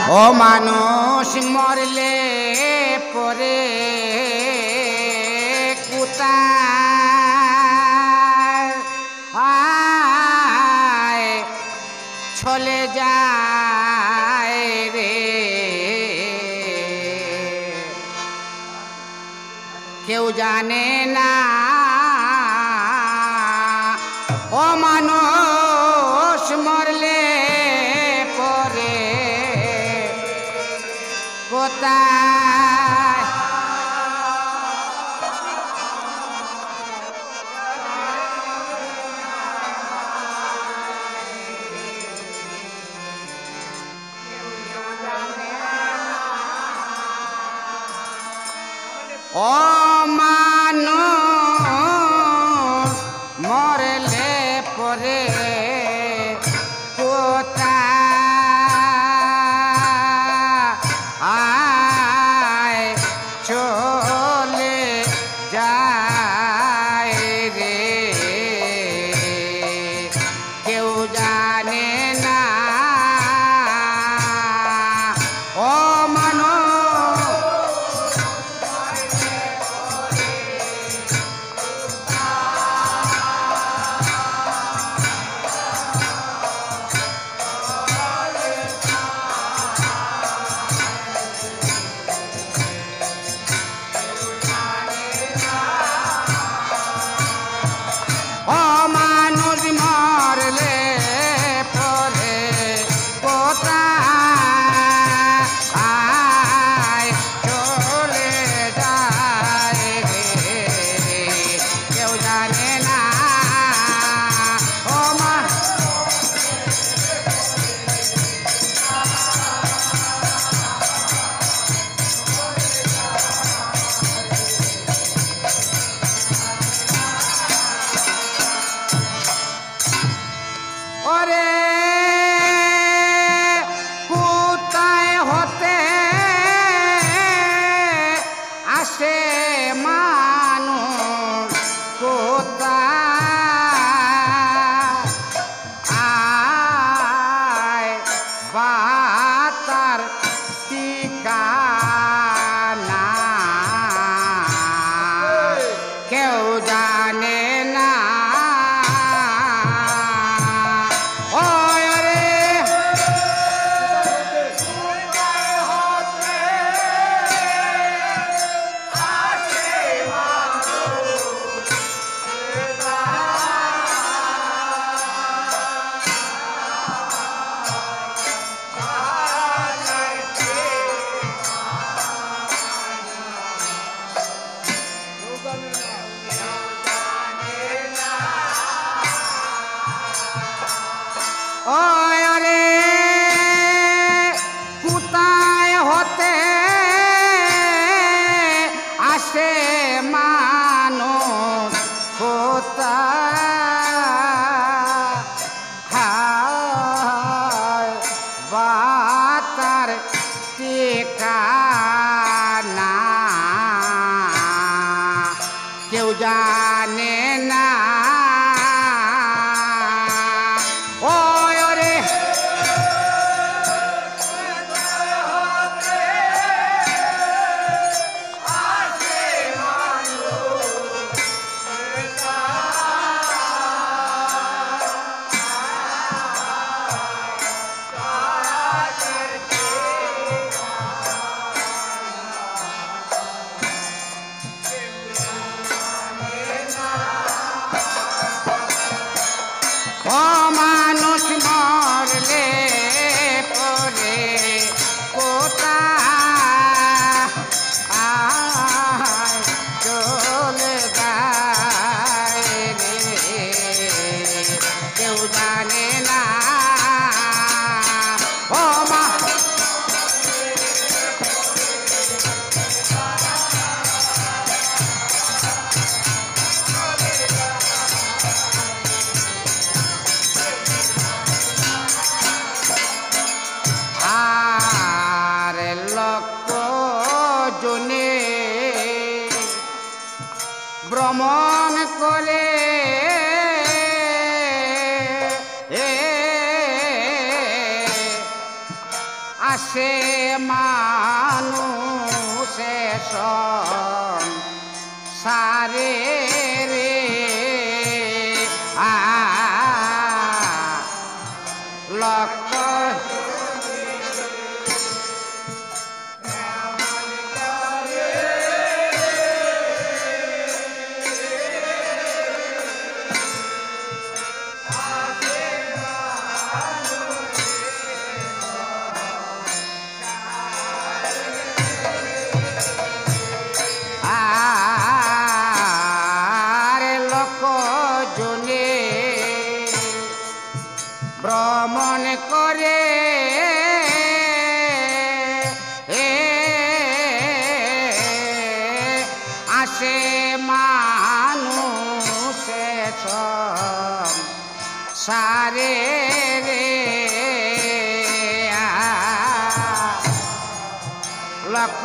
ও মানুষ মরলে পরে কোথায় চলে যায় রে, কেউ জানে না। ও মানুষ মরলে পরে কোথায় ও মানুষ মরলে পরে কোথায় চলে যায় রে, কেউ জানে না। ও মানুষ মরলে পরে কোথায় চলে যায় রে, কেউ জানে না। ও ওরে কোথায় হতে আসে মানুষ, কোথায় বাতার ঠিকানা কেউ জানে না। ওরে কোথায় হতে আসে মানুষ, কোথায় বাতার ঠিকানা কেউ জানে না। ও মানুষ মরলে পরে কোথায় চলে যায় রে, কেউ জানে না। ও ভ্রমণ করে আসে মানুষে সারে রে লক্ষ ভ্রমণ করে আসে মানুষে সারে রে লক্ষ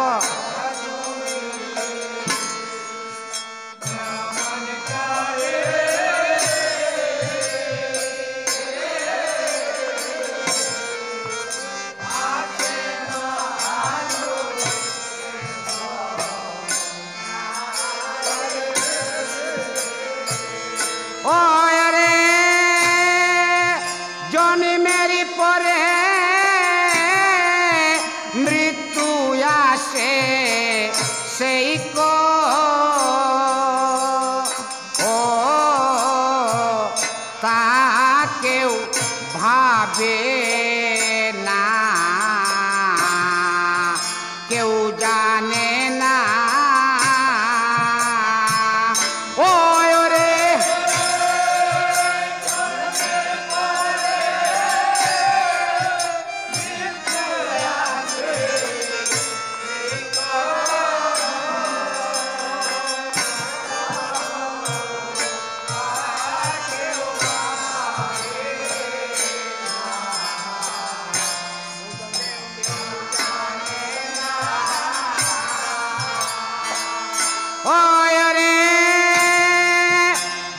জন্মের পরে মৃত্যু আসে সেই ও তা কেউ ভাবে না কেউ জানে না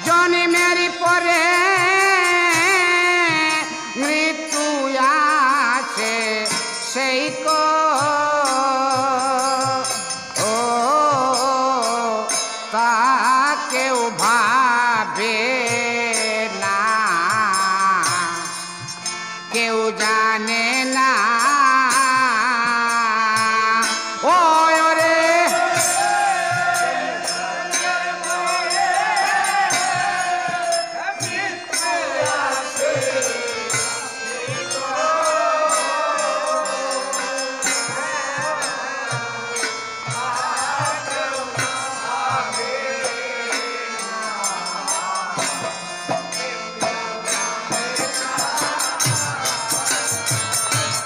জন্মের পরে মৃত্যু আসে সেই ও তা কেউ ভাবে না কেউ জানে না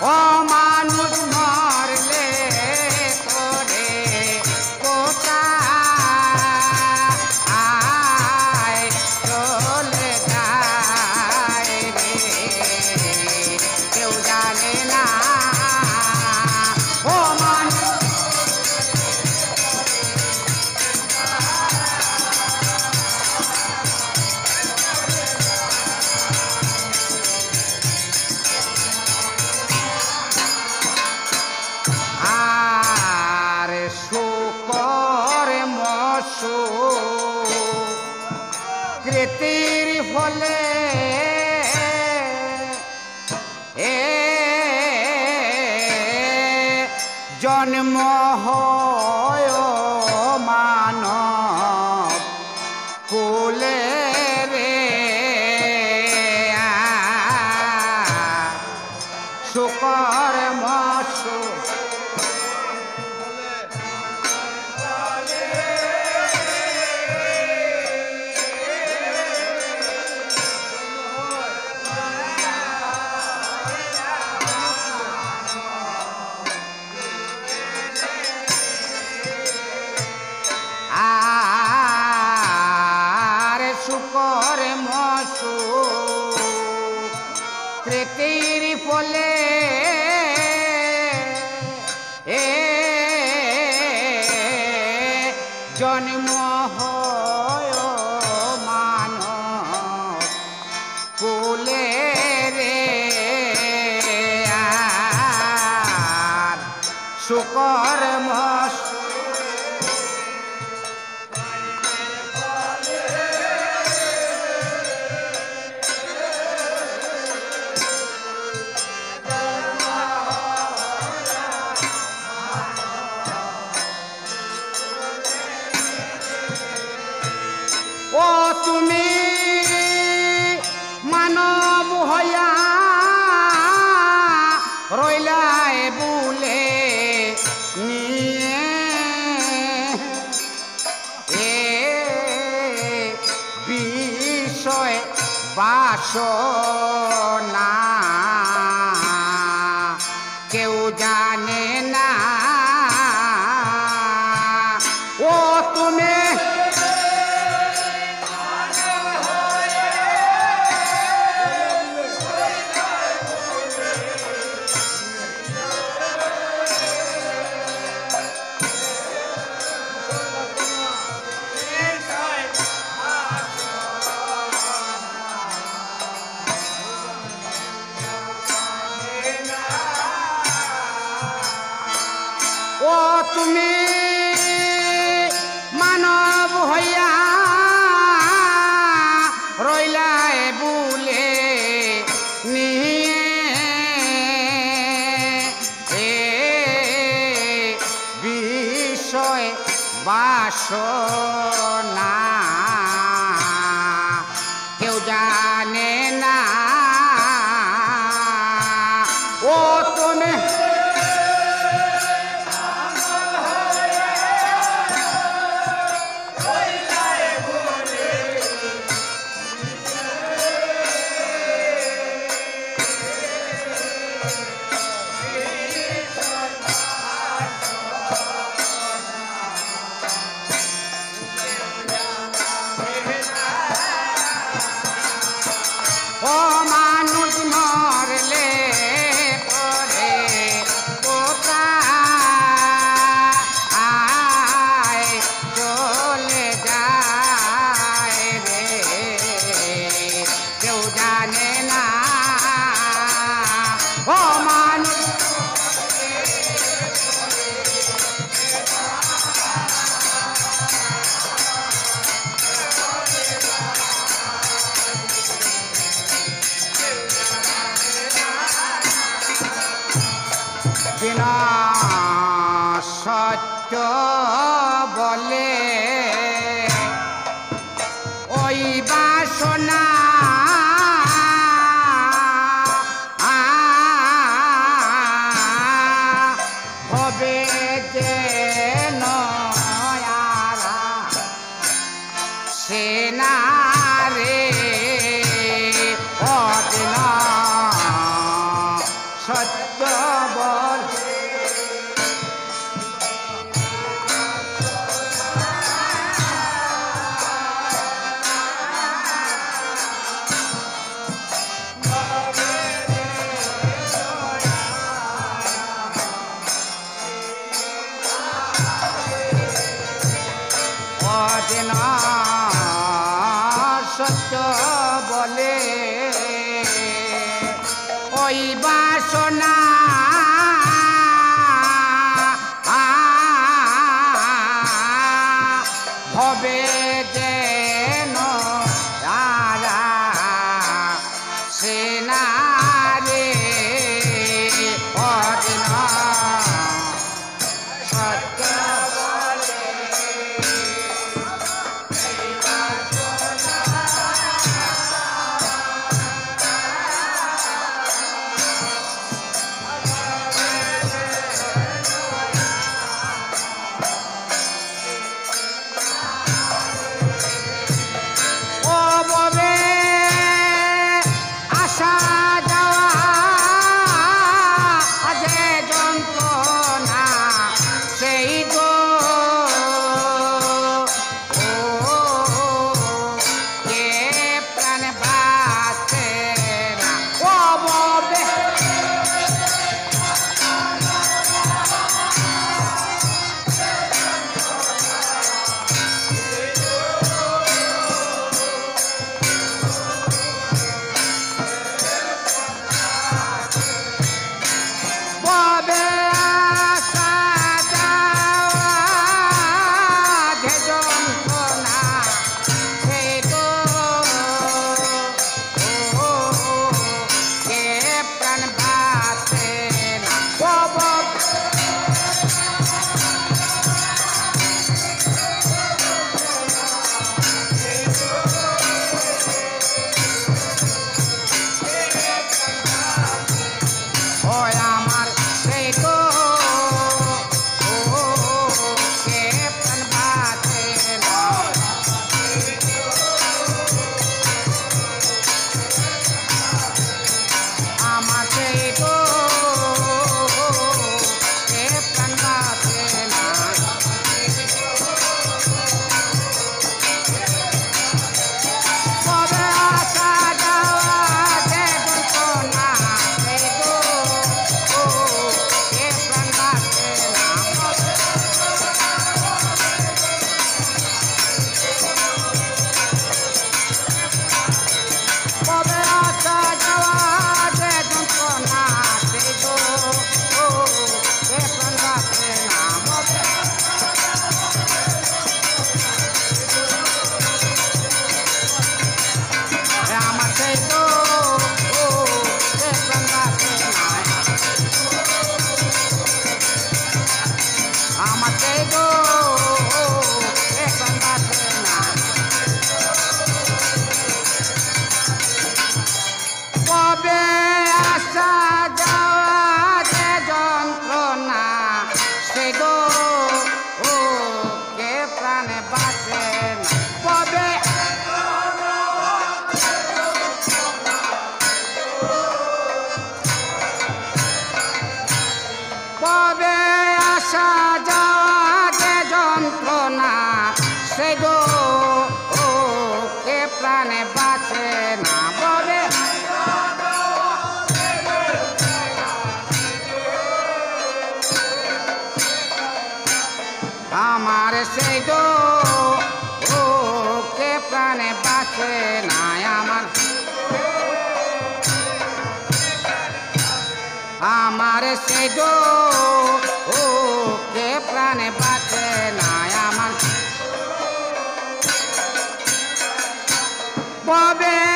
ও মানুষ মরলে করে কোথায় চলে যায় রে কেউ জানে না ও মানুষ কৃতির ফলে জন্ম হয় মানব কুলে রে সুকর্ম কৃতির ফলে জন্ম হয় মানব কুলে রে সুকর্ম ও তুমি মানব হইয়া রইলাই বুলে নিয়ে এ বিষয় বাসনা কেউ জানে না ও তুমি ও তুমি মানব হইয়া রইলাই বুলে নিয়ে এ বিষয় বাসনা কেউ জানে না ও তুমি ও মানুষ মরলে পরে কোথায় চলে যায় রে কেউ জানে না ও মানুষ বিনা সত্য বলে ওই বাসনা হবে যে নয়ারা সেনা রে অদিন সত্য বল অদিন সত্য বলে ওই বাসনা হবে যেন তারা সেনা রে অদিন সত্য বলে কবে আসা যাওয়া যে যন্ত্রণা সে গো ও কে প্রাণে বাঁচে না ববে আমার সেই গো ও কে প্রাণে বাঁচে না আমার আমার সেই গো ও কে প্রাণে বাঁচে না আমার ববে